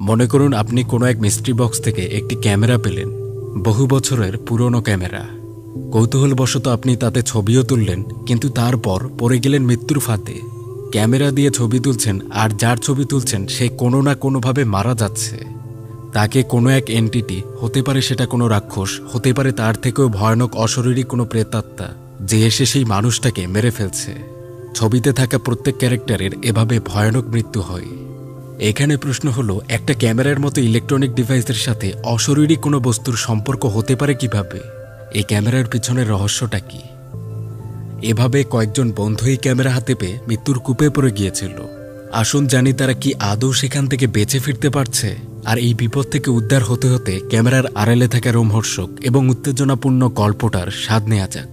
মনে করুন আপনি কোনো এক মিস্ট্রি বক্স থেকে একটি ক্যামেরা পেলেন, বহু বছরের পুরনো ক্যামেরা। কৌতূহলবশত আপনি তাতে ছবিও তুললেন, কিন্তু তারপর পড়ে গেলেন মৃত্যুর ফাঁদে। ক্যামেরা দিয়ে ছবি তুলছেন, আর যার ছবি তুলছেন সে কোনো না কোনোভাবে মারা যাচ্ছে। তাকে কোনো এক এন্টিটি, হতে পারে সেটা কোনো রাক্ষস, হতে পারে তার থেকেও ভয়ানক অশরীরী কোনো প্রেতাত্মা, যে এসে সেই মানুষটাকে মেরে ফেলছে। ছবিতে থাকা প্রত্যেক ক্যারেক্টারের এভাবে ভয়ানক মৃত্যু হয়। এখানে প্রশ্ন হলো, একটা ক্যামেরার মতো ইলেকট্রনিক ডিভাইসের সাথে অশরীরী কোনো বস্তুর সম্পর্ক হতে পারে কিভাবে? এই ক্যামেরার পিছনের রহস্যটা কি? এভাবে কয়েকজন বন্ধু এই ক্যামেরা হাতে পেয়ে মৃত্যুর কূপে পড়ে গিয়েছিল। আসুন জানি তারা কি আদৌ সেখান থেকে বেঁচে ফিরতে পারছে। আর এই বিপদ থেকে উদ্ধার হতে হতে ক্যামেরার আড়ালে থাকা রোমহর্ষক এবং উত্তেজনাপূর্ণ গল্পটার স্বাদ নেওয়া যাক।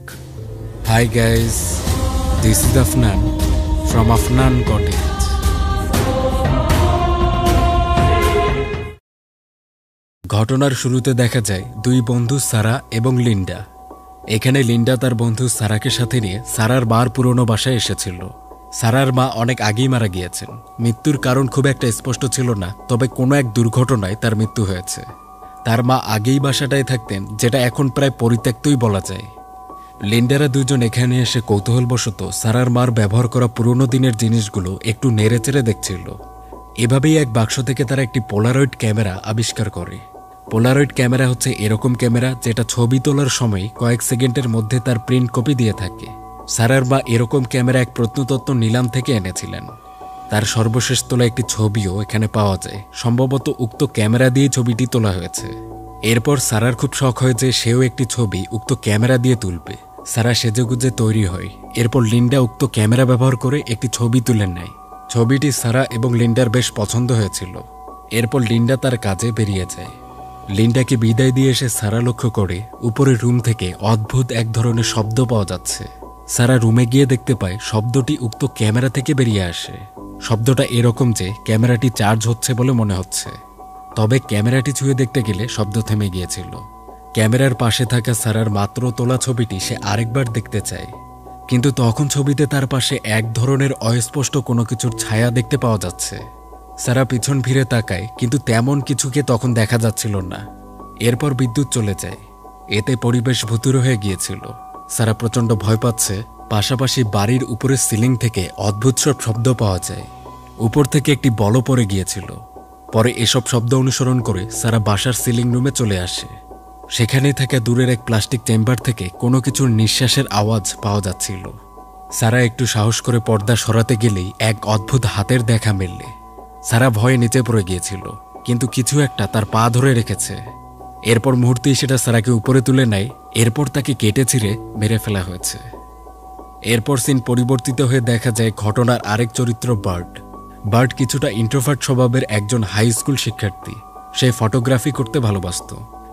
Hi guys, this is Afnan from Afnan cottage. ঘটনার শুরুতে দেখা যায় দুই বন্ধু সারা এবং লিন্ডা। এখানে লিন্ডা তার বন্ধু সারাকে সাথে নিয়ে সারার মার পুরনো বাসায় এসেছিল। সারার মা অনেক আগেই মারা গিয়েছেন। মৃত্যুর কারণ খুব একটা স্পষ্ট ছিল না, তবে কোনো এক দুর্ঘটনায় তার মৃত্যু হয়েছে। তার মা আগেই বাসাটায় থাকতেন, যেটা এখন প্রায় পরিত্যক্তই বলা যায়। লিন্ডারা দুজন এখানে এসে কৌতূহলবশত সারার মার ব্যবহার করা পুরনো দিনের জিনিসগুলো একটু নেড়েচেড়ে দেখছিল। এভাবেই এক বাক্স থেকে তারা একটি পোলারয়েড ক্যামেরা আবিষ্কার করে। পোলারয়েড ক্যামেরা হচ্ছে এরকম ক্যামেরা যেটা ছবি তোলার সময় কয়েক সেকেন্ডের মধ্যে তার প্রিন্ট কপি দিয়ে থাকে। সারার মা এরকম ক্যামেরা এক প্রত্নতত্ত্ব নিলাম থেকে এনেছিলেন। তার সর্বশেষ তোলা একটি ছবিও এখানে পাওয়া যায়। সম্ভবত উক্ত ক্যামেরা দিয়ে ছবিটি তোলা হয়েছে। এরপর সারার খুব শখ হয় যে সেও একটি ছবি উক্ত ক্যামেরা দিয়ে তুলবে। সারা সেজেগুজে তৈরি হয়। এরপর লিন্ডা উক্ত ক্যামেরা ব্যবহার করে একটি ছবি তুলে নেয়। ছবিটি সারা এবং লিন্ডার বেশ পছন্দ হয়েছিল। এরপর লিন্ডা তার কাজে বেরিয়ে যায়। লিন্ডাকে বিদায় দিয়ে এসে সারা লক্ষ্য করে উপরের রুম থেকে অদ্ভুত এক ধরনের শব্দ পাওয়া যাচ্ছে। সারা রুমে গিয়ে দেখতে পায় শব্দটি উক্ত ক্যামেরা থেকে বেরিয়ে আসে। শব্দটা এরকম যে ক্যামেরাটি চার্জ হচ্ছে বলে মনে হচ্ছে। তবে ক্যামেরাটি ছুঁয়ে দেখতে গেলে শব্দ থেমে গিয়েছিল। ক্যামেরার পাশে থাকা সারার মাত্র তোলা ছবিটি সে আরেকবার দেখতে চায়, কিন্তু তখন ছবিতে তার পাশে এক ধরনের অস্পষ্ট কোনো কিছুর ছায়া দেখতে পাওয়া যাচ্ছে। সারা পিছন ফিরে তাকায়, কিন্তু তেমন কিছুকে তখন দেখা যাচ্ছিল না। এরপর বিদ্যুৎ চলে যায়। এতে পরিবেশ ভুতুড়ে হয়ে গিয়েছিল। সারা প্রচণ্ড ভয় পাচ্ছে। পাশাপাশি বাড়ির উপরের সিলিং থেকে অদ্ভুত সব শব্দ পাওয়া যায়। উপর থেকে একটি বলও পড়ে গিয়েছিল। পরে এসব শব্দ অনুসরণ করে সারা বাসার সিলিং রুমে চলে আসে। সেখানেই থাকা দূরের এক প্লাস্টিক চেম্বার থেকে কোনো কিছুর নিঃশ্বাসের আওয়াজ পাওয়া যাচ্ছিল। সারা একটু সাহস করে পর্দা সরাতে গেলেই এক অদ্ভুত হাতের দেখা মেললে। সারা ভয়ে নিচে পড়ে গিয়েছিল, কিন্তু কিছু একটা তার পা ধরে রেখেছে। এরপর মুহূর্তেই সেটা সারাকে উপরে তুলে নেয়। এরপর তাকে কেটে ছিঁড়ে মেরে ফেলা হয়েছে। এরপর সিন পরিবর্তিত হয়ে দেখা যায় ঘটনার আরেক চরিত্র বার্ড। বার্ড কিছুটা ইন্ট্রোভার্ট স্বভাবের একজন হাই স্কুল শিক্ষার্থী। সে ফটোগ্রাফি করতে ভালোবাসত।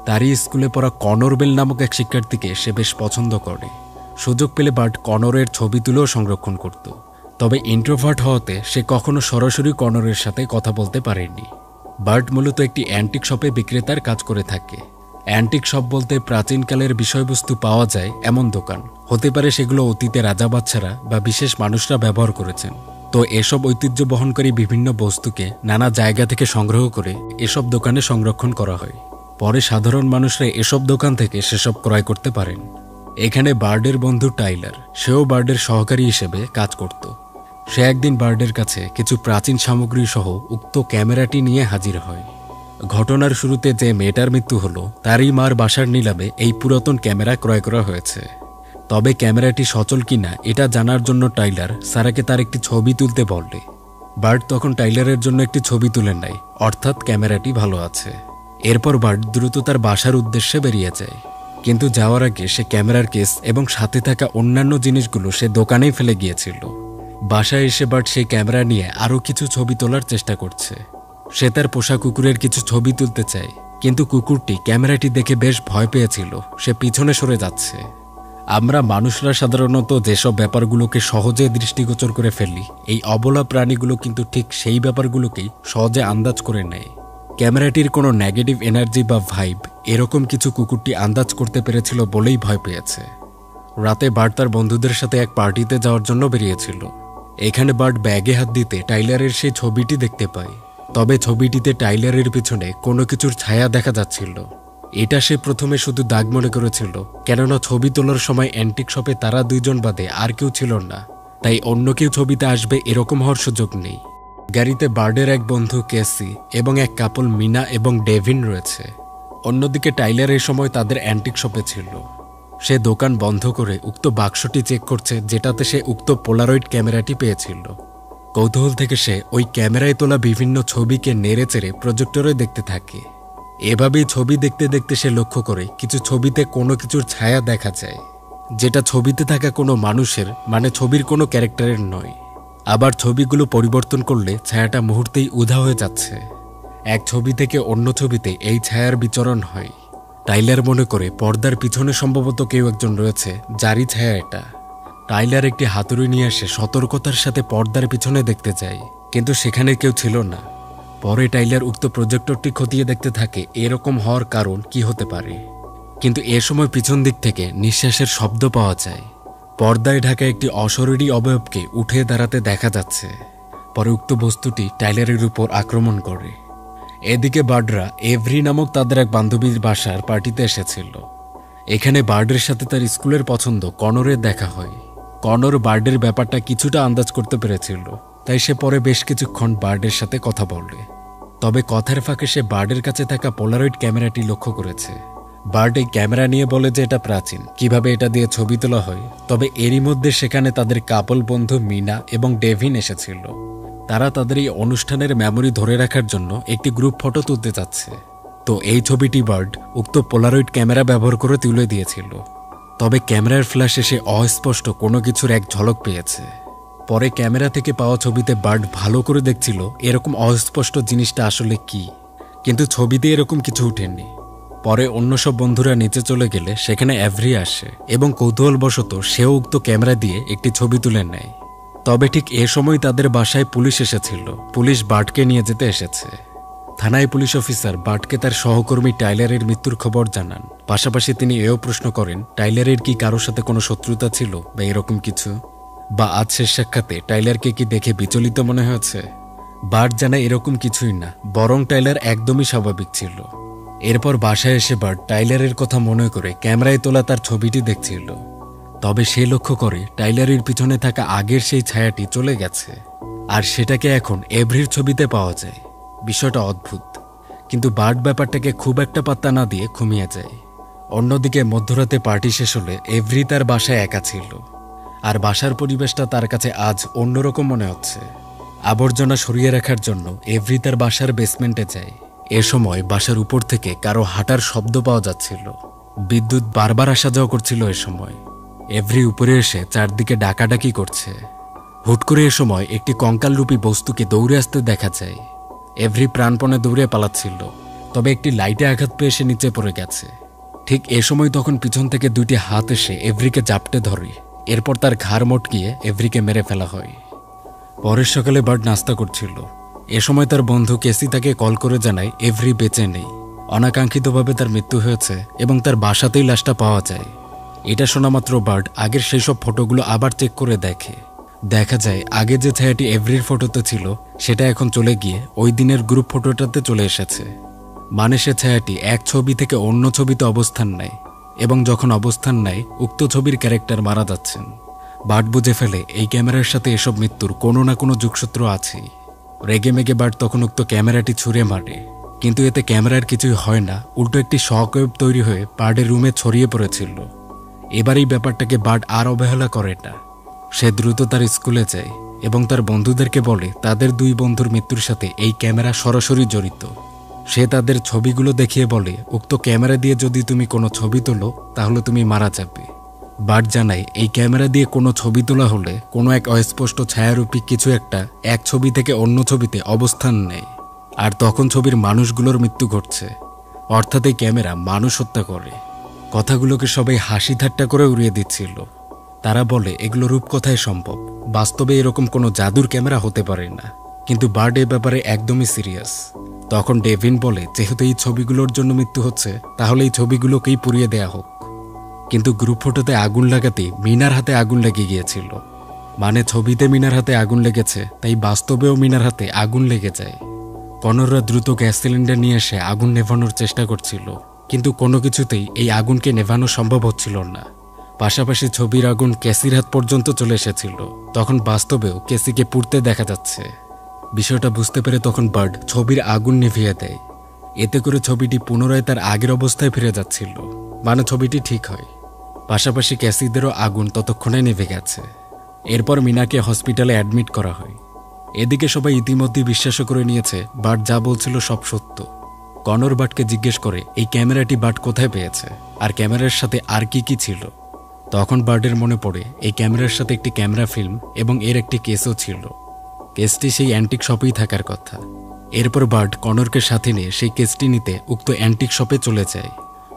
তারই স্কুলে পড়া কনর বেল নামক এক শিক্ষার্থীকে সে বেশ পছন্দ করে। সুযোগ পেলে বার্ড কনরের ছবি তুলেও সংরক্ষণ করত। তবে ইন্ট্রোভার্ট হওয়াতে সে কখনো সরাসরি কনরের সাথে কথা বলতে পারেনি। বার্ড মূলত একটি অ্যান্টিক শপে বিক্রেতার কাজ করে থাকে। অ্যান্টিক শপ বলতে প্রাচীনকালের বিষয়বস্তু পাওয়া যায় এমন দোকান। হতে পারে সেগুলো অতীতে রাজা বাচ্চারা বা বিশেষ মানুষরা ব্যবহার করেছেন। তো এসব ঐতিহ্য বহনকারী বিভিন্ন বস্তুকে নানা জায়গা থেকে সংগ্রহ করে এসব দোকানে সংরক্ষণ করা হয়। পরে সাধারণ মানুষরা এসব দোকান থেকে সেসব ক্রয় করতে পারেন। এখানে বার্ডের বন্ধু টাইলার, সেও বার্ডের সহকারী হিসেবে কাজ করত। সে একদিন বার্ডের কাছে কিছু প্রাচীন সামগ্রী সহ উক্ত ক্যামেরাটি নিয়ে হাজির হয়। ঘটনার শুরুতে যে মেয়েটার মৃত্যু হলো, তারই মার বাসার নিলামে এই পুরাতন ক্যামেরা ক্রয় করা হয়েছে। তবে ক্যামেরাটি সচল কিনা এটা জানার জন্য টাইলার সারাকে তার একটি ছবি তুলতে বললে। বার্ড তখন টাইলারের জন্য একটি ছবি তুলে নেয়, অর্থাৎ ক্যামেরাটি ভালো আছে। এরপর বার্ড দ্রুত তার বাসার উদ্দেশ্যে বেরিয়ে যায়। কিন্তু যাওয়ার আগে সে ক্যামেরার কেস এবং সাথে থাকা অন্যান্য জিনিসগুলো সে দোকানেই ফেলে গিয়েছিল। বাসায় এসে বার্ড সেই ক্যামেরা নিয়ে আরও কিছু ছবি তোলার চেষ্টা করছে। সে তার পোষা কুকুরের কিছু ছবি তুলতে চায়, কিন্তু কুকুরটি ক্যামেরাটি দেখে বেশ ভয় পেয়েছিল। সে পিছনে সরে যাচ্ছে। আমরা মানুষরা সাধারণত যেসব ব্যাপারগুলোকে সহজে দৃষ্টিগোচর করে ফেলি, এই অবলা প্রাণীগুলো কিন্তু ঠিক সেই ব্যাপারগুলোকেই সহজে আন্দাজ করে নেয়। ক্যামেরাটির কোনো নেগেটিভ এনার্জি বা ভাইব এরকম কিছু কুকুরটি আন্দাজ করতে পেরেছিল বলেই ভয় পেয়েছে। রাতে বার্ড তার বন্ধুদের সাথে এক পার্টিতে যাওয়ার জন্য বেরিয়েছিল। এখানে বার্ড ব্যাগে হাত দিতে টাইলারের সেই ছবিটি দেখতে পায়। তবে ছবিটিতে টাইলারের পিছনে কোনো কিছুর ছায়া দেখা যাচ্ছিল। এটা সে প্রথমে শুধু দাগ মনে করেছিল, কেননা ছবি তোলার সময় অ্যান্টিক শপে তারা দুইজন বাদে আর কেউ ছিল না, তাই অন্য কেউ ছবিতে আসবে এরকম হওয়ার সুযোগ নেই। গাড়িতে বার্ডের এক বন্ধু কেসি এবং এক কাপল মিনা এবং ডেভিন রয়েছে। অন্যদিকে টাইলার এই সময় তাদের অ্যান্টিক শপে ছিল। সে দোকান বন্ধ করে উক্ত বাক্সটি চেক করছে, যেটাতে সে উক্ত পোলারয়েড ক্যামেরাটি পেয়েছিল। কৌতূহল থেকে সে ওই ক্যামেরায় তোলা বিভিন্ন ছবিকে নেড়ে চেড়ে প্রজেক্টরে দেখতে থাকে। এভাবেই ছবি দেখতে দেখতে সে লক্ষ্য করে কিছু ছবিতে কোনো কিছুর ছায়া দেখা যায়, যেটা ছবিতে থাকা কোনো মানুষের, মানে ছবির কোনো ক্যারেক্টারের নয়। আবার ছবিগুলো পরিবর্তন করলে ছায়াটা মুহূর্তেই উধাও হয়ে যাচ্ছে। এক ছবি থেকে অন্য ছবিতে এই ছায়ার বিচরণ হয়। টাইলার মনে করে পর্দার পিছনে সম্ভবত কেউ একজন রয়েছে, যারই ছায়া এটা। টাইলার একটি হাতুড়ি নিয়ে এসে সতর্কতার সাথে পর্দার পিছনে দেখতে যায়, কিন্তু সেখানে কেউ ছিল না। পরে টাইলার উক্ত প্রজেক্টরটি খতিয়ে দেখতে থাকে এরকম হওয়ার কারণ কি হতে পারে, কিন্তু এ সময় পিছন দিক থেকে নিঃশ্বাসের শব্দ পাওয়া যায়। পর্দায় ঢাকা একটি অশরীরী অবয়বকে উঠে দাঁড়াতে দেখা যাচ্ছে। পরে উক্ত বস্তুটি টাইলারের উপর আক্রমণ করে। এদিকে বার্ডরা এভরি নামক তাদের এক বান্ধবীর বাসার পার্টিতে এসেছিল। এখানে বার্ডের সাথে তার স্কুলের পছন্দ কনরের দেখা হয়। কনর বার্ডের ব্যাপারটা কিছুটা আন্দাজ করতে পেরেছিল, তাই সে পরে বেশ কিছুক্ষণ বার্ডের সাথে কথা বলে। তবে কথার ফাঁকে সে বার্ডের কাছে থাকা পোলারয়েড ক্যামেরাটি লক্ষ্য করেছে। বার্ড এই ক্যামেরা নিয়ে বলে যে এটা প্রাচীন, কিভাবে এটা দিয়ে ছবি তোলা হয়। তবে এরই মধ্যে সেখানে তাদের কাপল বন্ধু মিনা এবং ডেভিন এসেছিল। তারা তাদের এই অনুষ্ঠানের মেমোরি ধরে রাখার জন্য একটি গ্রুপ ফটো তুলতে চাচ্ছে। তো এই ছবিটি বার্ড উক্ত পোলারয়েড ক্যামেরা ব্যবহার করে তুলে দিয়েছিল। তবে ক্যামেরার ফ্ল্যাশ এসে অস্পষ্ট কোনো কিছুর এক ঝলক পেয়েছে। পরে ক্যামেরা থেকে পাওয়া ছবিতে বার্ড ভালো করে দেখছিল এরকম অস্পষ্ট জিনিসটা আসলে কি, কিন্তু ছবিতে এরকম কিছু উঠেনি। পরে অন্য সব বন্ধুরা নিচে চলে গেলে সেখানে এভরি আসে এবং কৌতূহলবশত সেও উক্ত ক্যামেরা দিয়ে একটি ছবি তুলে নেয়। তবে ঠিক এ সময় তাদের বাসায় পুলিশ এসেছিল। পুলিশ বার্ডকে নিয়ে যেতে এসেছে। থানায় পুলিশ অফিসার বার্ডকে তার সহকর্মী টাইলারের মৃত্যুর খবর জানান। পাশাপাশি তিনি এও প্রশ্ন করেন টাইলারের কি কারোর সাথে কোনো শত্রুতা ছিল বা এরকম কিছু, বা আজ শেষ সাক্ষাতে টাইলারকে কি দেখে বিচলিত মনে হয়েছে। বার্ড জানায় এরকম কিছুই না, বরং টাইলার একদমই স্বাভাবিক ছিল। এরপর বাসায় এসে বার্ড টাইলারের কথা মনে করে ক্যামেরায় তোলা তার ছবিটি দেখছিল। তবে সে লক্ষ্য করে টাইলারের পিছনে থাকা আগের সেই ছায়াটি চলে গেছে, আর সেটাকে এখন এভরির ছবিতে পাওয়া যায়। বিষয়টা অদ্ভুত, কিন্তু বার্ড ব্যাপারটাকে খুব একটা পাত্তা না দিয়ে ঘুমিয়ে যায়। অন্যদিকে মধ্যরাতে পার্টি শেষ হলে এভরি তার বাসায় একা ছিল, আর বাসার পরিবেশটা তার কাছে আজ অন্যরকম মনে হচ্ছে। আবর্জনা সরিয়ে রাখার জন্য এভরি তার বাসার বেসমেন্টে যায়। এ সময় বাসার উপর থেকে কারো হাঁটার শব্দ পাওয়া যাচ্ছিল। বিদ্যুৎ বারবার আসা যাওয়া করছিল। এ সময় এভরি উপরে এসে চারদিকে ডাকাডাকি করছে। হুট করে এ সময় একটি কঙ্কালরূপী বস্তুকে দৌড়ে আসতে দেখা যায়। এভরি প্রাণপণে দৌড়ে পালাচ্ছিল, তবে একটি লাইটে আঘাত পেয়ে সে নিচে পড়ে গেছে। ঠিক এ সময় তখন পিছন থেকে দুইটি হাত এসে এভরিকে জাপটে ধরে। এরপর তার ঘাড় মটকিয়ে এভরিকে মেরে ফেলা হয়। পরের সকালে বার্ড নাস্তা করছিল। এ সময় তার বন্ধু কেসি তাকে কল করে জানায় এভরি বেঁচে নেই, অনাকাঙ্ক্ষিতভাবে তার মৃত্যু হয়েছে এবং তার বাসাতেই লাশটা পাওয়া যায়। এটা শোনা মাত্র বার্ড আগের সেই সব ফটোগুলো আবার চেক করে দেখে। দেখা যায় আগে যে ছায়াটি এভরির ফটোতে ছিল সেটা এখন চলে গিয়ে ওই দিনের গ্রুপ ফটোটাতে চলে এসেছে। মানে সে ছায়াটি এক ছবি থেকে অন্য ছবিতে অবস্থান নেয়, এবং যখন অবস্থান নেয় উক্ত ছবির ক্যারেক্টার মারা যাচ্ছেন। বার্ড বুঝে ফেলে এই ক্যামেরার সাথে এসব মৃত্যুর কোনো না কোনো যোগসূত্র আছেই। রেগে মেগে বার্ড তখন উক্ত ক্যামেরাটি ছুঁড়ে মারে, কিন্তু এতে ক্যামেরার কিছুই হয় না, উল্টো একটি শকওয়েভ তৈরি হয়ে বার্ডের রুমে ছড়িয়ে পড়েছিল। এবার এই ব্যাপারটাকে বার্ড আর অবহেলা করে না। সে দ্রুত তার স্কুলে যায় এবং তার বন্ধুদেরকে বলে তাদের দুই বন্ধুর মৃত্যুর সাথে এই ক্যামেরা সরাসরি জড়িত। সে তাদের ছবিগুলো দেখিয়ে বলে উক্ত ক্যামেরা দিয়ে যদি তুমি কোনো ছবি তোলো তাহলে তুমি মারা যাবে। বার্ড জানায় এই ক্যামেরা দিয়ে কোনো ছবি তোলা হলে কোনো এক অস্পষ্ট ছায়ারূপী কিছু একটা এক ছবি থেকে অন্য ছবিতে অবস্থান নেয়, আর তখন ছবির মানুষগুলোর মৃত্যু ঘটছে। অর্থাৎ এই ক্যামেরা মানুষ হত্যা করে। কথাগুলোকে সবাই হাসি ঠাট্টা করে উড়িয়ে দিচ্ছিল। তারা বলে এগুলো রূপকথায় সম্ভব, বাস্তবে এরকম কোনো জাদুর ক্যামেরা হতে পারে না। কিন্তু বার্ড এ ব্যাপারে একদমই সিরিয়াস। তখন ডেভিন বলে যেহেতু এই ছবিগুলোর জন্য মৃত্যু হচ্ছে তাহলে এই ছবিগুলোকেই পুড়িয়ে দেয়া হোক। কিন্তু গ্রুপ ফটোতে আগুন লাগাতে মিনার হাতে আগুন লেগে গিয়েছিল। মানে ছবিতে মিনার হাতে আগুন লেগেছে, তাই বাস্তবেও মিনার হাতে আগুন লেগে যায়। কনররা দ্রুত গ্যাস সিলিন্ডার নিয়ে এসে আগুন নেভানোর চেষ্টা করছিল, কিন্তু কোনো কিছুতেই এই আগুনকে নেভানো সম্ভব হচ্ছিল না। পাশাপাশি ছবির আগুন ক্যাসির হাত পর্যন্ত চলে এসেছিল। তখন বাস্তবেও ক্যাসিকে পুড়তে দেখা যাচ্ছে। বিষয়টা বুঝতে পেরে তখন বার্ড ছবির আগুন নিভিয়ে দেয়। এতে করে ছবিটি পুনরায় তার আগের অবস্থায় ফিরে যাচ্ছিল, মানে ছবিটি ঠিক হয়। পাশাপাশি ক্যাসিদেরও আগুন ততক্ষণে নিভে গেছে। এরপর মিনাকে হসপিটালে অ্যাডমিট করা হয়। এদিকে সবাই ইতিমধ্যেই বিশ্বাস করে নিয়েছে বার্ড যা বলছিল সব সত্য। কনর বার্ডকে জিজ্ঞেস করে এই ক্যামেরাটি বার্ড কোথায় পেয়েছে আর ক্যামেরার সাথে আর কি কি ছিল। তখন বার্ডের মনে পড়ে এই ক্যামেরার সাথে একটি ক্যামেরা ফিল্ম এবং এর একটি কেসও ছিল। কেসটি সেই অ্যান্টিক শপেই থাকার কথা। এরপর বার্ড কনরকে সাথে নিয়ে সেই কেসটি নিতে উক্ত অ্যান্টিক শপে চলে যায়।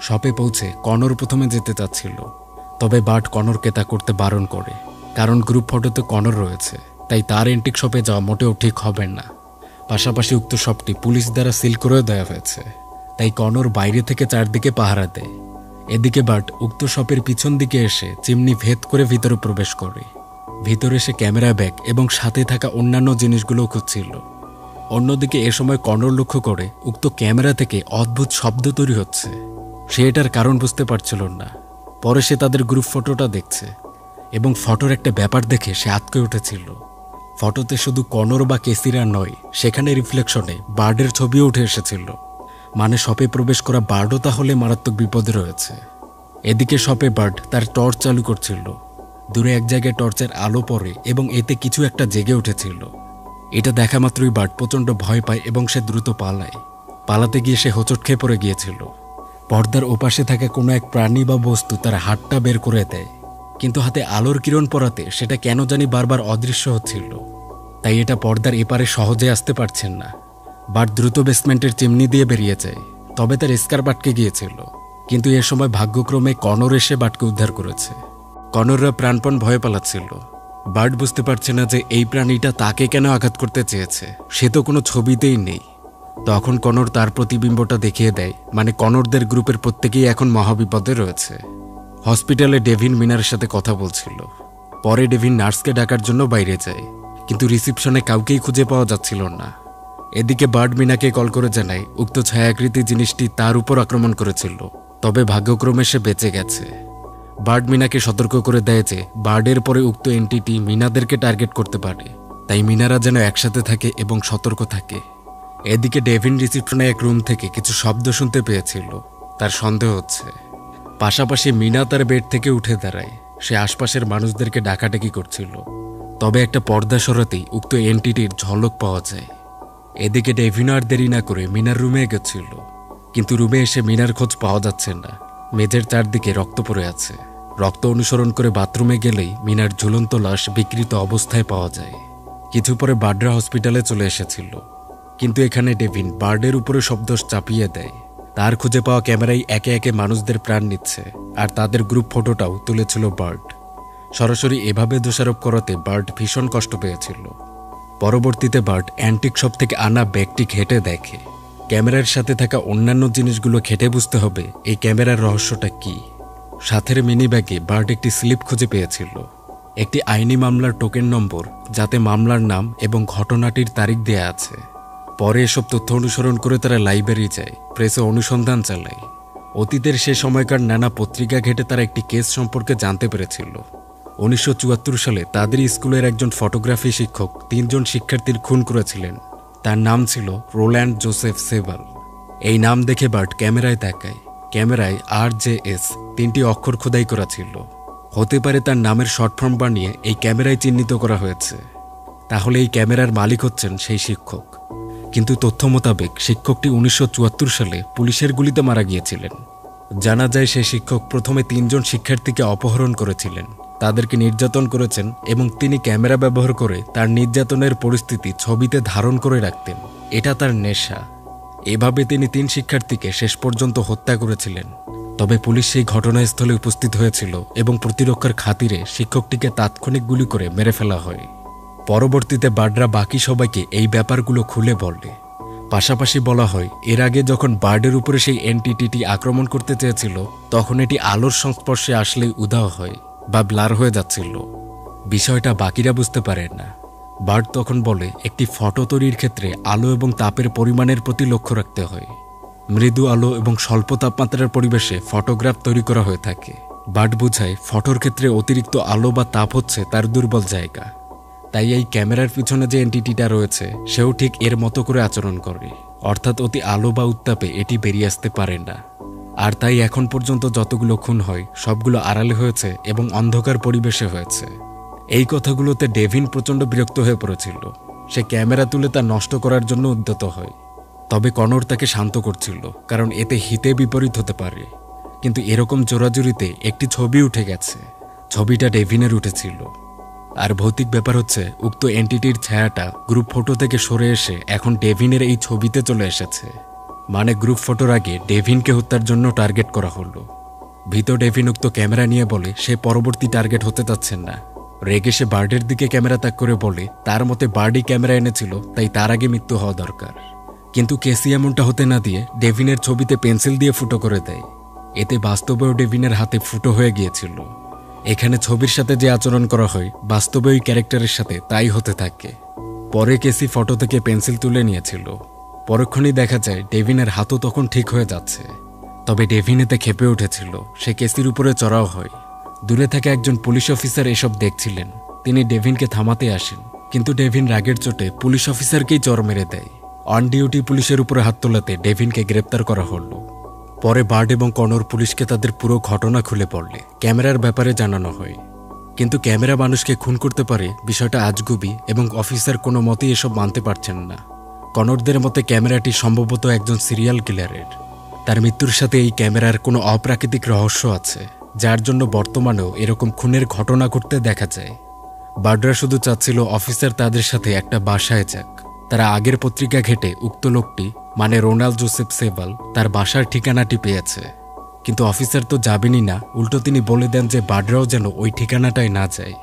শপে পৌঁছে কনর প্রথমে যেতে চাচ্ছিল, তবে বার্ড কনরকে তা করতে বারণ করে, কারণ গ্রুপ ফটোতে কনর রয়েছে, তাই তার অ্যান্টিক শপে যাওয়া মোটেও ঠিক হবে না। পাশাপাশি উক্ত শপটি পুলিশ দ্বারা সিল করেও দেওয়া হয়েছে, তাই কনর বাইরে থেকে চারদিকে পাহারা দেয়। এদিকে বার্ড উক্ত শপের পিছন দিকে এসে চিমনি ভেদ করে ভিতরে প্রবেশ করে। ভিতরে সে ক্যামেরা ব্যাগ এবং সাথে থাকা অন্যান্য জিনিসগুলো খুঁজছিল। অন্যদিকে এ সময় কনর লক্ষ্য করে উক্ত ক্যামেরা থেকে অদ্ভুত শব্দ তৈরি হচ্ছে। সে এটার কারণ বুঝতে পারছিল না। পরে সে তাদের গ্রুপ ফটোটা দেখছে এবং ফটোর একটা ব্যাপার দেখে সে আঁতকে উঠেছিল। ফটোতে শুধু কনর বা কেসিরা নয়, সেখানে রিফ্লেকশনে বার্ডের ছবিও উঠে এসেছিল। মানে শপে প্রবেশ করা বার্ডও তাহলে মারাত্মক বিপদে রয়েছে। এদিকে শপে বার্ড তার টর্চ চালু করছিল। দূরে এক জায়গায় টর্চের আলো পড়ে এবং এতে কিছু একটা জেগে উঠেছিল। এটা দেখা মাত্রই বার্ড প্রচণ্ড ভয় পায় এবং সে দ্রুত পালায়। পালাতে গিয়ে সে হোঁচট খেয়ে পড়ে গিয়েছিল। পর্দার ওপাশে থাকা কোনো এক প্রাণী বা বস্তু তার হাতটা বের করে দেয়, কিন্তু হাতে আলোর কিরণ পড়াতে সেটা কেন জানি বারবার অদৃশ্য হচ্ছিল, তাই এটা পর্দার এপারে সহজে আসতে পারছেন না। বার্ড দ্রুত বেসমেন্টের চিমনি দিয়ে বেরিয়ে যায়, তবে তার স্কার্ফ আটকে গিয়েছিল। কিন্তু এ সময় ভাগ্যক্রমে কনর এসে বার্ডকে উদ্ধার করেছে। কনররা প্রাণপণ ভয়ে পালাচ্ছিল। বার্ড বুঝতে পারছে না যে এই প্রাণীটা তাকে কেন আঘাত করতে চেয়েছে, সে তো কোনো ছবিতেই নেই। তখন কনর তার প্রতিবিম্বটা দেখিয়ে দেয়, মানে কনরদের গ্রুপের প্রত্যেকেই এখন মহাবিপদে রয়েছে। হসপিটালে ডেভিন মিনার সাথে কথা বলছিল। পরে ডেভিন নার্সকে ডাকার জন্য বাইরে যায়, কিন্তু রিসিপশনে কাউকেই খুঁজে পাওয়া যাচ্ছিল না। এদিকে বার্ড মিনাকে কল করে জানায় উক্ত ছায়াকৃতি জিনিসটি তার উপর আক্রমণ করেছিল, তবে ভাগ্যক্রমে সে বেঁচে গেছে। বার্ড মিনাকে সতর্ক করে দেয় যে বার্ডের পরে উক্ত এন্টিটি মিনাদেরকে টার্গেট করতে পারে, তাই মিনারা যেন একসাথে থাকে এবং সতর্ক থাকে। এদিকে ডেভিন রিসিপশনে এক রুম থেকে কিছু শব্দ শুনতে পেয়েছিল, তার সন্দেহ হচ্ছে। পাশাপাশি মিনা তার বেড থেকে উঠে দাঁড়ায়। সে আশপাশের মানুষদেরকে ডাকাডাকি করছিল, তবে একটা পর্দা সরাতেই উক্ত এন্টিটির ঝলক পাওয়া যায়। এদিকে ডেভিন আর দেরি না করে মিনার রুমে এগোচ্ছিল, কিন্তু রুমে এসে মিনার খোঁজ পাওয়া যাচ্ছে না। মেঝের চারদিকে রক্ত পড়ে আছে। রক্ত অনুসরণ করে বাথরুমে গেলেই মিনার ঝুলন্ত লাশ বিকৃত অবস্থায় পাওয়া যায়। কিছু পরে বার্ডরা হসপিটালে চলে এসেছিল, কিন্তু এখানে ডেভিন বার্ডের উপরে সব দোষ চাপিয়ে দেয়। তার খুঁজে পাওয়া ক্যামেরায় একে একে মানুষদের প্রাণ নিচ্ছে, আর তাদের গ্রুপ ফটোটাও তুলেছিল বার্ড। সরাসরি এভাবে দোষারোপ করাতে বার্ড ভীষণ কষ্ট পেয়েছিল। পরবর্তীতে বার্ড অ্যান্টিক শপ থেকে আনা ব্যাগটি ঘেঁটে দেখে। ক্যামেরার সাথে থাকা অন্যান্য জিনিসগুলো ঘেঁটে বুঝতে হবে এই ক্যামেরার রহস্যটা কি। সাথের মিনি ব্যাগে বার্ড একটি স্লিপ খুঁজে পেয়েছিল, একটি আইনি মামলার টোকেন নম্বর, যাতে মামলার নাম এবং ঘটনাটির তারিখ দেয়া আছে। পরে এসব তথ্য অনুসরণ করে তারা লাইব্রেরি যায়, প্রেসে অনুসন্ধান চালায়। অতীতের সে সময়কার নানা পত্রিকা ঘেঁটে তারা একটি কেস সম্পর্কে জানতে পেরেছিল। 1974 সালে তাদের স্কুলের একজন ফটোগ্রাফি শিক্ষক 3 জন শিক্ষার্থীর খুন করেছিলেন। তার নাম ছিল রোল্যান্ড জোসেফ সেভাল। এই নাম দেখে বার্ড ক্যামেরায় তাকায়। ক্যামেরায় RJS 3টি অক্ষর খোদাই করা ছিল। হতে পারে তার নামের শর্ট ফর্ম বানিয়ে এই ক্যামেরায় চিহ্নিত করা হয়েছে। তাহলে এই ক্যামেরার মালিক হচ্ছেন সেই শিক্ষক। কিন্তু তথ্য মোতাবেক শিক্ষকটি 1974 সালে পুলিশের গুলিতে মারা গিয়েছিলেন। জানা যায় সেই শিক্ষক প্রথমে 3 জন শিক্ষার্থীকে অপহরণ করেছিলেন, তাদেরকে নির্যাতন করেছেন এবং তিনি ক্যামেরা ব্যবহার করে তার নির্যাতনের পরিস্থিতি ছবিতে ধারণ করে রাখতেন। এটা তার নেশা। এভাবে তিনি 3 শিক্ষার্থীকে শেষ পর্যন্ত হত্যা করেছিলেন। তবে পুলিশ সেই ঘটনাস্থলে উপস্থিত হয়েছিল এবং প্রতিরক্ষার খাতিরে শিক্ষকটিকে তাৎক্ষণিক গুলি করে মেরে ফেলা হয়। পরবর্তীতে বার্ডরা বাকি সবাইকে এই ব্যাপারগুলো খুলে বলে। পাশাপাশি বলা হয় এর আগে যখন বার্ডের উপরে সেই এন্টিটিটি আক্রমণ করতে চেয়েছিল, তখন এটি আলোর সংস্পর্শে আসলেই উধাও হয় বা ব্লার হয়ে যাচ্ছিল। বিষয়টা বাকিরা বুঝতে পারে না। বার্ট তখন বলে একটি ফটো তৈরির ক্ষেত্রে আলো এবং তাপের পরিমাণের প্রতি লক্ষ্য রাখতে হয়। মৃদু আলো এবং স্বল্প তাপমাত্রার পরিবেশে ফটোগ্রাফ তৈরি করা হয়ে থাকে। বার্ট বোঝায় ফটোর ক্ষেত্রে অতিরিক্ত আলো বা তাপ হচ্ছে তার দুর্বল জায়গা। তাই এই ক্যামেরার পিছনে যে এন্টিটিটা রয়েছে সেও ঠিক এর মতো করে আচরণ করে, অর্থাৎ অতি আলো বা উত্তাপে এটি বেরিয়ে আসতে পারে না। আর তাই এখন পর্যন্ত যতগুলো খুন হয় সবগুলো আড়ালে হয়েছে এবং অন্ধকার পরিবেশে হয়েছে। এই কথাগুলোতে ডেভিন প্রচণ্ড বিরক্ত হয়ে পড়েছিল। সে ক্যামেরা তুলে তা নষ্ট করার জন্য উদ্যত হয়। তবে কনর তাকে শান্ত করছিল, কারণ এতে হিতে বিপরীত হতে পারে। কিন্তু এরকম জোরাজুরিতে একটি ছবি উঠে গেছে। ছবিটা ডেভিনের উঠেছিল। আর ভৌতিক ব্যাপার হচ্ছে উক্ত এন্টিটির ছায়াটা গ্রুপ ফটো থেকে সরে এসে এখন ডেভিনের এই ছবিতে চলে এসেছে। মানে গ্রুপ ফটোর আগে ডেভিনকে হত্যার জন্য টার্গেট করা হলো। ভীত ডেভিন উক্ত ক্যামেরা নিয়ে বলে সে পরবর্তী টার্গেট হতে চাচ্ছেন না। রেগে সে বার্ডের দিকে ক্যামেরা তাক করে বলে তার মতে বার্ডই ক্যামেরা এনেছিল, তাই তার আগে মৃত্যু হওয়া দরকার। কিন্তু কেসি এমনটা হতে না দিয়ে ডেভিনের ছবিতে পেন্সিল দিয়ে ফুটো করে দেয়। এতে বাস্তবেও ডেভিনের হাতে ফুটো হয়ে গিয়েছিল। এখানে ছবির সাথে যে আচরণ করা হয় বাস্তবে ওই ক্যারেক্টারের সাথে তাই হতে থাকে। পরে কেসি ফটো থেকে পেন্সিল তুলে নিয়েছিল। পরক্ষণেই দেখা যায় ডেভিনের হাতও তখন ঠিক হয়ে যাচ্ছে। তবে ডেভিন এতে ক্ষেপে উঠেছিল। সে কেসির উপরে চড়াও হয়। দূরে থেকে একজন পুলিশ অফিসার এসব দেখছিলেন। তিনি ডেভিনকে থামাতে আসেন, কিন্তু ডেভিন রাগের চোটে পুলিশ অফিসারকেই চড় মেরে দেয়। অন ডিউটি পুলিশের উপরে হাত তোলাতে ডেভিনকে গ্রেপ্তার করা হলো। পরে বার্ড এবং কনর পুলিশকে তাদের পুরো ঘটনা খুলে পড়লে ক্যামেরার ব্যাপারে জানানো হয়। কিন্তু ক্যামেরা মানুষকে খুন করতে পারে বিষয়টা আজগুবি এবং অফিসার কোনো মতেই এসব মানতে পারছেন না। কনরদের মতে ক্যামেরাটি সম্ভবত একজন সিরিয়াল কিলারের। তার মৃত্যুর সাথে এই ক্যামেরার কোনো অপ্রাকৃতিক রহস্য আছে, যার জন্য বর্তমানেও এরকম খুনের ঘটনা ঘটতে দেখা যায়। বার্ডরা শুধু চাচ্ছিল অফিসার তাদের সাথে একটা বাসায় যাক। তারা আগের পত্রিকা ঘেটে উক্ত লোকটি মানে রোনাল্ড জোসেফ সেবাল তার বাসার ঠিকানাটি পেয়েছে। কিন্তু অফিসার তো যাবেনই না, উল্টো তিনি বলে দেন যে বার্ডরাও যেন ওই ঠিকানাটায় না যায়,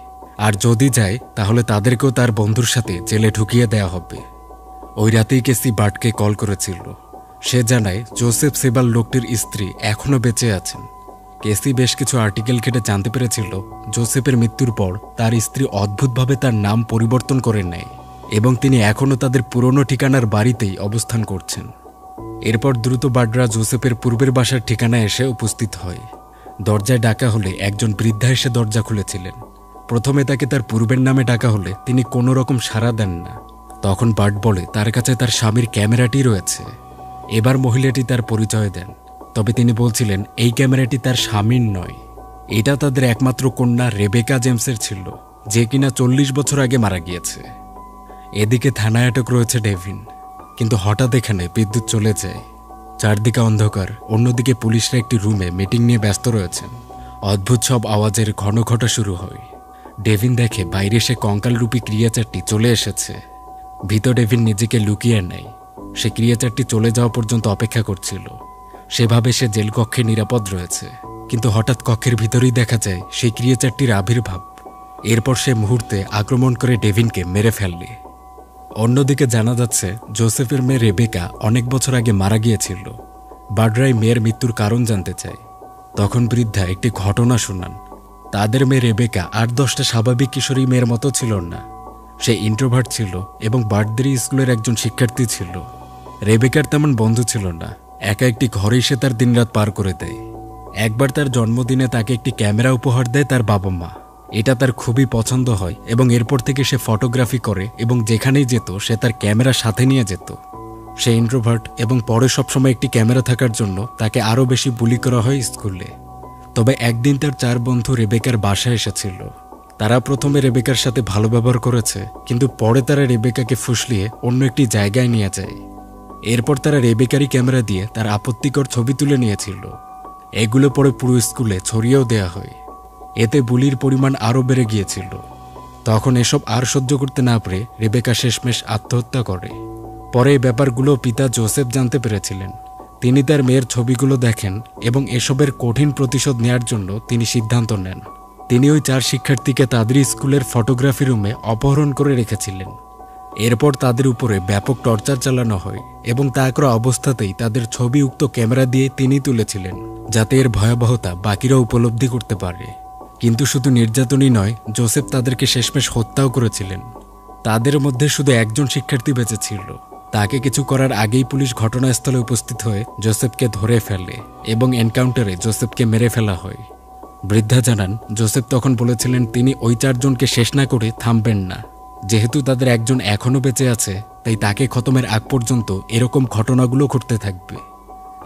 আর যদি যায় তাহলে তাদেরকেও তার বন্ধুর সাথে জেলে ঢুকিয়ে দেওয়া হবে। ওই রাতেই কেসি বার্ডকে কল করেছিল। সে জানায় জোসেফ সেবাল লোকটির স্ত্রী এখনও বেঁচে আছেন। কেসি বেশ কিছু আর্টিকেল ঘেটে জানতে পেরেছিল জোসেফের মৃত্যুর পর তার স্ত্রী অদ্ভুতভাবে তার নাম পরিবর্তন করে নেয় এবং তিনি এখনও তাদের পুরনো ঠিকানার বাড়িতেই অবস্থান করছেন। এরপর দ্রুত বার্ডরা জোসেফের পূর্বের বাসার ঠিকানায় এসে উপস্থিত হয়। দরজায় ডাকা হলে একজন বৃদ্ধা এসে দরজা খুলেছিলেন। প্রথমে তাকে তার পূর্বের নামে ডাকা হলে তিনি কোনো রকম সাড়া দেন না। তখন বার্ড বলে তার কাছে তার স্বামীর ক্যামেরাটি রয়েছে। এবার মহিলাটি তার পরিচয় দেন, তবে তিনি বলছিলেন এই ক্যামেরাটি তার স্বামীর নয়, এটা তাদের একমাত্র কন্যা রেবেকা জেমসের ছিল, যে কিনা 40 বছর আগে মারা গিয়েছে। এদিকে থানায় আটক রয়েছে ডেভিন, কিন্তু হঠাৎ এখানে বিদ্যুৎ চলে যায়। চারদিকে অন্ধকার। অন্যদিকে পুলিশরা একটি রুমে মিটিং নিয়ে ব্যস্ত রয়েছেন। অদ্ভুত সব আওয়াজের ঘন ঘটা শুরু হয়। ডেভিন দেখে বাইরে সে কঙ্কালরূপী ক্রিয়েচারটি চলে এসেছে। ভীত ডেভিন নিজেকে লুকিয়ে নেয়। সে ক্রিয়েচারটি চলে যাওয়া পর্যন্ত অপেক্ষা করছিল। সেভাবে সে জেল কক্ষে নিরাপদ রয়েছে, কিন্তু হঠাৎ কক্ষের ভিতরেই দেখা যায় সেই ক্রিয়েচারটির আবির্ভাব। এরপর সে মুহূর্তে আক্রমণ করে ডেভিনকে মেরে ফেললে। অন্যদিকে জানা যাচ্ছে জোসেফের মেয়ে রেবেকা অনেক বছর আগে মারা গিয়েছিল। বার্ডরাই মেয়ের মৃত্যুর কারণ জানতে চায়। তখন বৃদ্ধা একটি ঘটনা শোনান। তাদের মেয়ে রেবেকা 8-10টা স্বাভাবিক কিশোরী মেয়ের মতো ছিল না। সে ইন্ট্রোভার্ট ছিল এবং বার্ডদেরই স্কুলের একজন শিক্ষার্থী ছিল। রেবেকার তেমন বন্ধু ছিল না। একা একটি ঘরেই সে তার দিনরাত পার করে দেয়। একবার তার জন্মদিনে তাকে একটি ক্যামেরা উপহার দেয় তার বাবা মা। এটা তার খুবই পছন্দ হয় এবং এরপর থেকে সে ফটোগ্রাফি করে এবং যেখানেই যেত সে তার ক্যামেরা সাথে নিয়ে যেত। সে ইন্ট্রোভার্ট এবং পরে সবসময় একটি ক্যামেরা থাকার জন্য তাকে আরও বেশি বুলি করা হয় স্কুলে। তবে একদিন তার 4 বন্ধু রেবেকার বাসায় এসেছিল। তারা প্রথমে রেবেকার সাথে ভালো ব্যবহার করেছে, কিন্তু পরে তারা রেবেকাকে ফুসলিয়ে অন্য একটি জায়গায় নিয়ে যায়। এরপর তারা রেবেকারই ক্যামেরা দিয়ে তার আপত্তিকর ছবি তুলে নিয়েছিল। এগুলো পরে পুরো স্কুলে ছড়িয়েও দেয়া হয়। এতে বুলির পরিমাণ আরও বেড়ে গিয়েছিল। তখন এসব আর সহ্য করতে না পেরে রেবেকা শেষমেশ আত্মহত্যা করে। পরে এই ব্যাপারগুলো পিতা জোসেফ জানতে পেরেছিলেন। তিনি তার মেয়ের ছবিগুলো দেখেন এবং এসবের কঠিন প্রতিশোধ নেয়ার জন্য তিনি সিদ্ধান্ত নেন। তিনি ওই 4 শিক্ষার্থীকে তাদের স্কুলের ফটোগ্রাফি রুমে অপহরণ করে রেখেছিলেন। এরপর তাদের উপরে ব্যাপক টর্চার চালানো হয় এবং তা করা অবস্থাতেই তাদের ছবি উক্ত ক্যামেরা দিয়ে তিনি তুলেছিলেন, যাতে এর ভয়াবহতা বাকিরা উপলব্ধি করতে পারে। কিন্তু শুধু নির্যাতনই নয়, জোসেফ তাদেরকে শেষমেশ হত্যাও করেছিলেন। তাদের মধ্যে শুধু একজন শিক্ষার্থী বেঁচে ছিল। তাকে কিছু করার আগেই পুলিশ ঘটনাস্থলে উপস্থিত হয়ে জোসেফকে ধরে ফেলে এবং এনকাউন্টারে জোসেফকে মেরে ফেলা হয়। বৃদ্ধা জানান, জোসেফ তখন বলেছিলেন তিনি ওই 4 জনকে শেষ না করে থামবেন না। যেহেতু তাদের একজন এখনও বেঁচে আছে, তাই তাকে খতমের আগ পর্যন্ত এরকম ঘটনাগুলো ঘটতে থাকবে।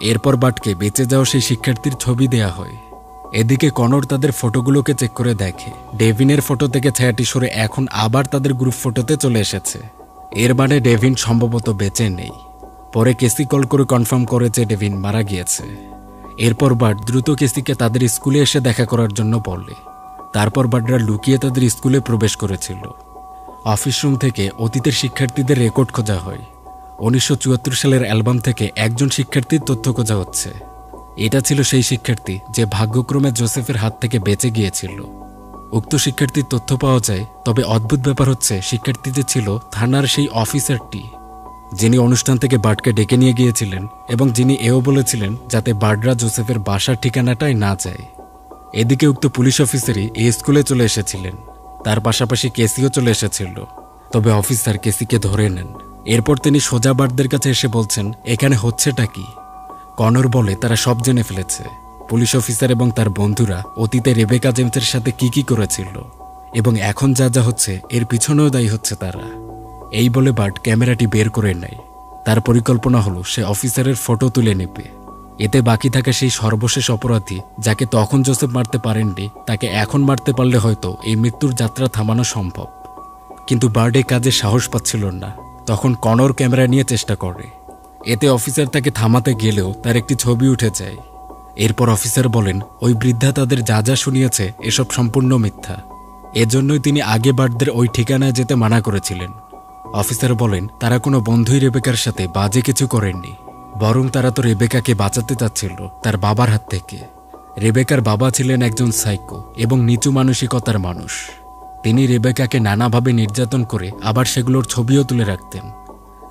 এরপর বাটকে বেঁচে যাওয়া সেই শিক্ষার্থীর ছবি দেয়া হয়। এদিকে কনর তাদের ফটোগুলোকে চেক করে দেখে ডেভিনের ফটো থেকে ছায়াটি সরে এখন আবার তাদের গ্রুপ ফটোতে চলে এসেছে। এর মানে ডেভিন সম্ভবত বেঁচে নেই। পরে কেসি কল করে কনফার্ম করে যে ডেভিন মারা গিয়েছে। এরপর বাট দ্রুত কেসিকে তাদের স্কুলে এসে দেখা করার জন্য বলে। তারপর বাটরা লুকিয়ে তাদের স্কুলে প্রবেশ করেছিল। অফিস রুম থেকে অতীতের শিক্ষার্থীদের রেকর্ড খোঁজা হয়। 1974 সালের অ্যালবাম থেকে একজন শিক্ষার্থীর তথ্য খোঁজা হচ্ছে। এটা ছিল সেই শিক্ষার্থী যে ভাগ্যক্রমে জোসেফের হাত থেকে বেঁচে গিয়েছিল। উক্ত শিক্ষার্থীর তথ্য পাওয়া যায়, তবে অদ্ভুত ব্যাপার হচ্ছে শিক্ষার্থীতে ছিল থানার সেই অফিসারটি, যিনি অনুষ্ঠান থেকে বার্ডকে ডেকে নিয়ে গিয়েছিলেন এবং যিনি এও বলেছিলেন যাতে বার্ডরা জোসেফের বাসার ঠিকানাটায় না যায়। এদিকে উক্ত পুলিশ অফিসারই এই স্কুলে চলে এসেছিলেন। তার পাশাপাশি কেসিও চলে এসেছিল, তবে অফিসার কেসিকে ধরে নেন। এরপর তিনি সোজা বার্ডদের কাছে এসে বলছেন এখানে হচ্ছেটা কি। কনর বলে তারা সব জেনে ফেলেছে। পুলিশ অফিসার এবং তার বন্ধুরা অতীতে রেবেকা জেমসের সাথে কি করেছিল এবং এখন যা যা হচ্ছে এর পিছনেও দায়ী হচ্ছে তারা। এই বলে বার্ড ক্যামেরাটি বের করে নেয়। তার পরিকল্পনা হলো সে অফিসারের ফটো তুলে নেবে। এতে বাকি থাকা সেই সর্বশেষ অপরাধী যাকে তখন জোসেফ মারতে পারেননি, তাকে এখন মারতে পারলে হয়তো এই মৃত্যুর যাত্রা থামানো সম্ভব। কিন্তু বার্ড এই কাজে সাহস পাচ্ছিল না। তখন কনর ক্যামেরা নিয়ে চেষ্টা করে। এতে অফিসার তাকে থামাতে গেলেও তার একটি ছবি উঠে যায়। এরপর অফিসার বলেন ওই বৃদ্ধা তাদের যা যা শুনিয়েছে এসব সম্পূর্ণ মিথ্যা। এজন্যই তিনি আগে বার্ডদের ওই ঠিকানায় যেতে মানা করেছিলেন। অফিসার বলেন তারা কোনো বন্ধুই রেবেকার সাথে বাজে কিছু করেননি, বরং তারা তো রেবেকাকে বাঁচাতে চাচ্ছিল তার বাবার হাত থেকে। রেবেকার বাবা ছিলেন একজন সাইকো এবং নিচু মানসিকতার মানুষ। তিনি রেবেকাকে নানাভাবে নির্যাতন করে আবার সেগুলোর ছবিও তুলে রাখতেন।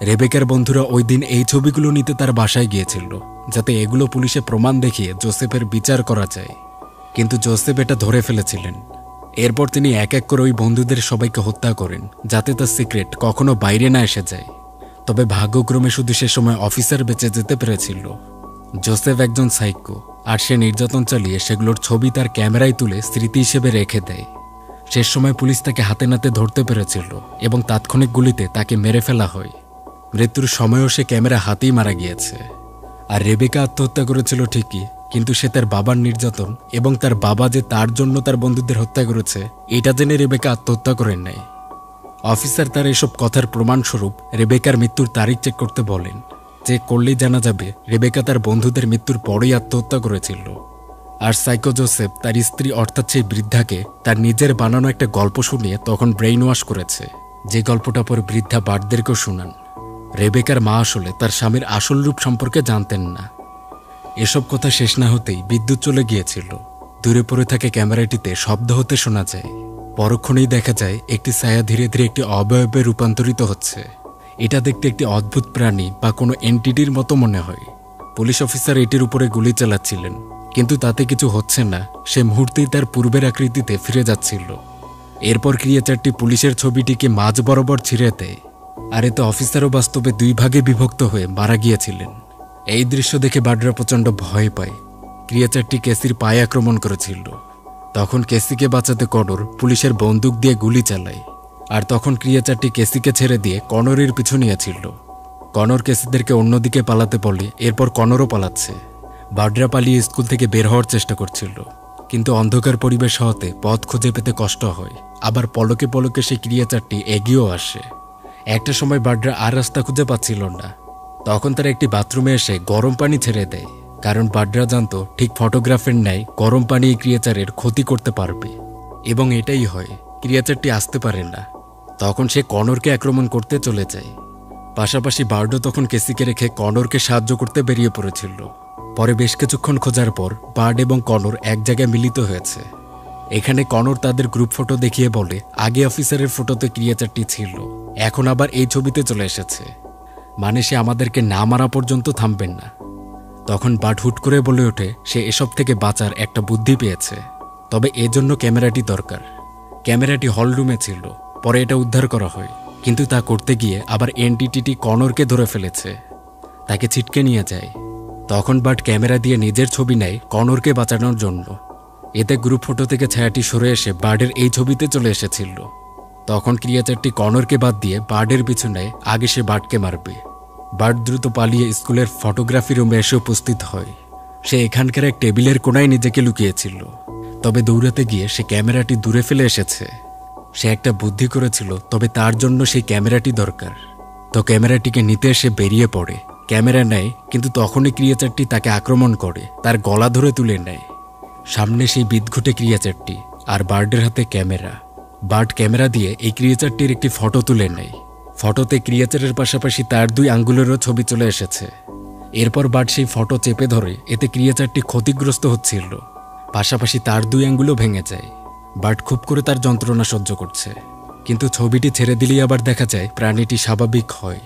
রেবেকার বন্ধুরা ওই দিন এই ছবিগুলো নিতে তার বাসায় গিয়েছিল, যাতে এগুলো পুলিশে প্রমাণ দেখিয়ে জোসেফের বিচার করা যায়। কিন্তু জোসেফ এটা ধরে ফেলেছিলেন। এরপর তিনি এক এক করে ওই বন্ধুদের সবাইকে হত্যা করেন, যাতে তার সিক্রেট কখনো বাইরে না এসে যায়। তবে ভাগ্যক্রমে শুধু সে সময় অফিসার বেঁচে যেতে পেরেছিল। জোসেফ একজন সাইকো, আর সে নির্যাতন চালিয়ে সেগুলোর ছবি তার ক্যামেরায় তুলে স্মৃতি হিসেবে রেখে দেয়। শেষ সময় পুলিশ তাকে হাতে নাতে ধরতে পেরেছিল এবং তাৎক্ষণিক গুলিতে তাকে মেরে ফেলা হয়। মৃত্যুর সময়ও সে ক্যামেরা হাতেই মারা গিয়েছে। আর রেবেকা আত্মহত্যা করেছিল ঠিকই, কিন্তু সে তার বাবার নির্যাতন এবং তার বাবা যে তার জন্য তার বন্ধুদের হত্যা করেছে এটা জেনে রেবেকা আত্মহত্যা করেন নাই। অফিসার তার এসব কথার প্রমাণস্বরূপ রেবেকার মৃত্যুর তারিখ চেক করতে বলেন। চেক করলেই জানা যাবে রেবেকা তার বন্ধুদের মৃত্যুর পরেই আত্মহত্যা করেছিল। আর সাইকো জোসেফ তার স্ত্রী অর্থাৎ সেই বৃদ্ধাকে তার নিজের বানানো একটা গল্প শুনিয়ে তখন ব্রেইন ওয়াশ করেছে, যে গল্পটা পরে বৃদ্ধা বার্ডদেরকেও শোনান। রেবেকার মা আসলে তার স্বামীর আসল রূপ সম্পর্কে জানতেন না। এসব কথা শেষ না হতেই বিদ্যুৎ চলে গিয়েছিল। দূরে পড়ে থাকে ক্যামেরাটিতে শব্দ হতে শোনা যায়। পরক্ষণেই দেখা যায় একটি ছায়া ধীরে ধীরে একটি অবয়বে রূপান্তরিত হচ্ছে। এটা দেখতে একটি অদ্ভুত প্রাণী বা কোনো এন্টিটির মতো মনে হয়। পুলিশ অফিসার এটির উপরে গুলি চালাচ্ছিলেন, কিন্তু তাতে কিছু হচ্ছে না। সে মুহূর্তেই তার পূর্বের আকৃতিতে ফিরে যাচ্ছিল। এরপর ক্রিয়েচারটি পুলিশের ছবিটিকে মাঝ বরাবর ছিঁড়ে দেয়। আর এতে অফিসারও বাস্তবে 2 ভাগে বিভক্ত হয়ে মারা গিয়েছিলেন। এই দৃশ্য দেখে বার্ডরা প্রচণ্ড ভয় পায়। ক্রিয়েচারটি কেসির পায়ে আক্রমণ করেছিল। তখন কেসিকে বাঁচাতে কনর পুলিশের বন্দুক দিয়ে গুলি চালায়। আর তখন ক্রিয়েচারটি কেসিকে ছেড়ে দিয়ে কনরের পিছু নিয়েছিল। কনর কেসিদেরকে অন্যদিকে পালাতে বলে, এরপর কনরও পালাচ্ছে। বার্ডরা পালিয়ে স্কুল থেকে বের হওয়ার চেষ্টা করছিল, কিন্তু অন্ধকার পরিবেশ হওয়াতে পথ খুঁজে পেতে কষ্ট হয়। আবার পলকে পলকে সেই ক্রিয়েচারটি এগিয়েও আসে। একটা সময় বার্ডরা আর রাস্তা খুঁজে পাচ্ছিল না। তখন তারা একটি বাথরুমে এসে গরম পানি ছেড়ে দেয়, কারণ বার্ডরা জানতো ঠিক ফটোগ্রাফের ন্যায় গরম পানি এই ক্রিয়েচারের ক্ষতি করতে পারবে। এবং এটাই হয়, ক্রিয়েচারটি আসতে পারে না। তখন সে কনরকে আক্রমণ করতে চলে যায়। পাশাপাশি বার্ডও তখন কেসিকে রেখে কনরকে সাহায্য করতে বেরিয়ে পড়েছিল। পরে বেশ কিছুক্ষণ খোঁজার পর বার্ড এবং কনর এক জায়গায় মিলিত হয়েছে। এখানে কনর তাদের গ্রুপ ফটো দেখিয়ে বলে আগে অফিসারের ফটোতে ক্রিয়েচারটি ছিল, এখন আবার এই ছবিতে চলে এসেছে, মানে সে আমাদেরকে না মারা পর্যন্ত থামবেন না। তখন বার্ড হুট করে বলে ওঠে সে এসব থেকে বাঁচার একটা বুদ্ধি পেয়েছে, তবে এজন্য ক্যামেরাটি দরকার। ক্যামেরাটি হলরুমে ছিল, পরে এটা উদ্ধার করা হয়। কিন্তু তা করতে গিয়ে আবার এনটিটি কনরকে ধরে ফেলেছে, তাকে ছিটকে নিয়ে যায়। তখন বার্ট ক্যামেরা দিয়ে নিজের ছবি নেয় কনরকে বাঁচানোর জন্য। এতে গ্রুপ ফটো থেকে ছায়াটি সরে এসে বার্ডের এই ছবিতে চলে এসেছিল। তখন ক্রিয়েচারটি কনরকে বাদ দিয়ে বার্ডের পিছু নেয়, আগে সে বার্টকে মারবে। বার্ট দ্রুত পালিয়ে স্কুলের ফটোগ্রাফি রুমে এসে উপস্থিত হয়। সে এখানকার এক টেবিলের কোণায় নিজেকে লুকিয়েছিল, তবে দৌড়াতে গিয়ে সে ক্যামেরাটি দূরে ফেলে এসেছে। সে একটা বুদ্ধি করেছিল, তবে তার জন্য সেই ক্যামেরাটি দরকার। তো ক্যামেরাটিকে নিতে এসে বেরিয়ে পড়ে, ক্যামেরা নেয়, কিন্তু তখনই ক্রিয়েচারটি তাকে আক্রমণ করে, তার গলা ধরে তুলে নেয়। সামনে সেই বিদঘুটে ক্রিয়েচারটি আর বার্ডের হাতে ক্যামেরা। বার্ট ক্যামেরা দিয়ে এই ক্রিয়েচারটির একটি ফটো তুলে নেয়। ফটোতে ক্রিয়েচারের পাশাপাশি তার 2 আঙ্গুলেরও ছবি চলে এসেছে। এরপর বার্ট সেই ফটো চেপে ধরে, এতে ক্রিয়েচারটি ক্ষতিগ্রস্ত হচ্ছিল, পাশাপাশি তার 2 আঙ্গুলও ভেঙে যায়। বার্ট খুব করে তার যন্ত্রণা সহ্য করছে, কিন্তু ছবিটি ছেড়ে দিলেই আবার দেখা যায় প্রাণীটি স্বাভাবিক হয়।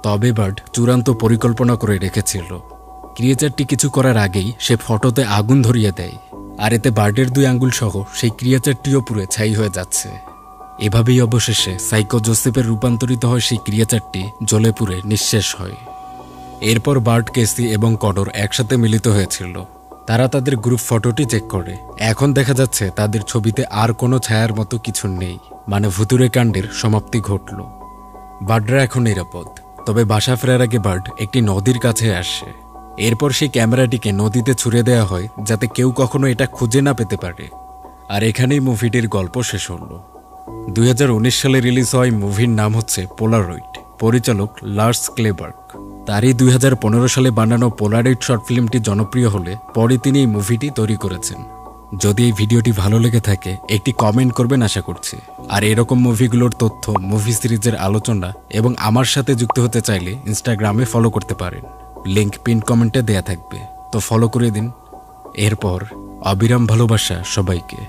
তবে বার্ট চূড়ান্ত পরিকল্পনা করে রেখেছিল। ক্রিয়েচারটি কিছু করার আগেই সে ফটোতে আগুন ধরিয়ে দেয়, আর এতে বার্ডের 2 আঙ্গুল সহ সেই ক্রিয়েচারটিও পুড়ে ছাই হয়ে যাচ্ছে। এভাবেই অবশেষে সাইকো জোসেফের রূপান্তরিত হয় সেই ক্রিয়েচারটি, জ্বলে পুড়ে নিঃশেষ হয়। এরপর বার্ট, কেসি এবং কনর একসাথে মিলিত হয়েছিল। তারা তাদের গ্রুপ ফটোটি চেক করে। এখন দেখা যাচ্ছে তাদের ছবিতে আর কোনো ছায়ার মতো কিছু নেই, মানে ভুতুরে কাণ্ডের সমাপ্তি ঘটল। বার্ডরা এখন নিরাপদ। তবে বাসা ফেরার আগে বার্ড একটি নদীর কাছে আসে। এরপর সেই ক্যামেরাটিকে নদীতে ছুড়ে দেওয়া হয়, যাতে কেউ কখনো এটা খুঁজে না পেতে পারে। আর এখানেই মুভিটির গল্প শেষ হল। 2019 সালে রিলিজ হওয়া মুভির নাম হচ্ছে পোলারয়েড। পরিচালক লার্স ক্লেবার্গ। তারই 2015 সালে বানানো পোলারয়েড শর্ট ফিল্মটি জনপ্রিয় হলে পরে তিনি এই মুভিটি তৈরি করেছেন। যদি এই ভিডিওটি ভালো লেগে থাকে একটি কমেন্ট করবেন আশা করছি। আর এরকম মুভিগুলোর তথ্য, মুভি সিরিজের আলোচনা এবং আমার সাথে যুক্ত হতে চাইলে ইনস্টাগ্রামে ফলো করতে পারেন। লিংক পিন কমেন্টে দেয়া থাকবে, তো ফলো করে দিন। এরপর অবিরাম ভালোবাসা সবাইকে।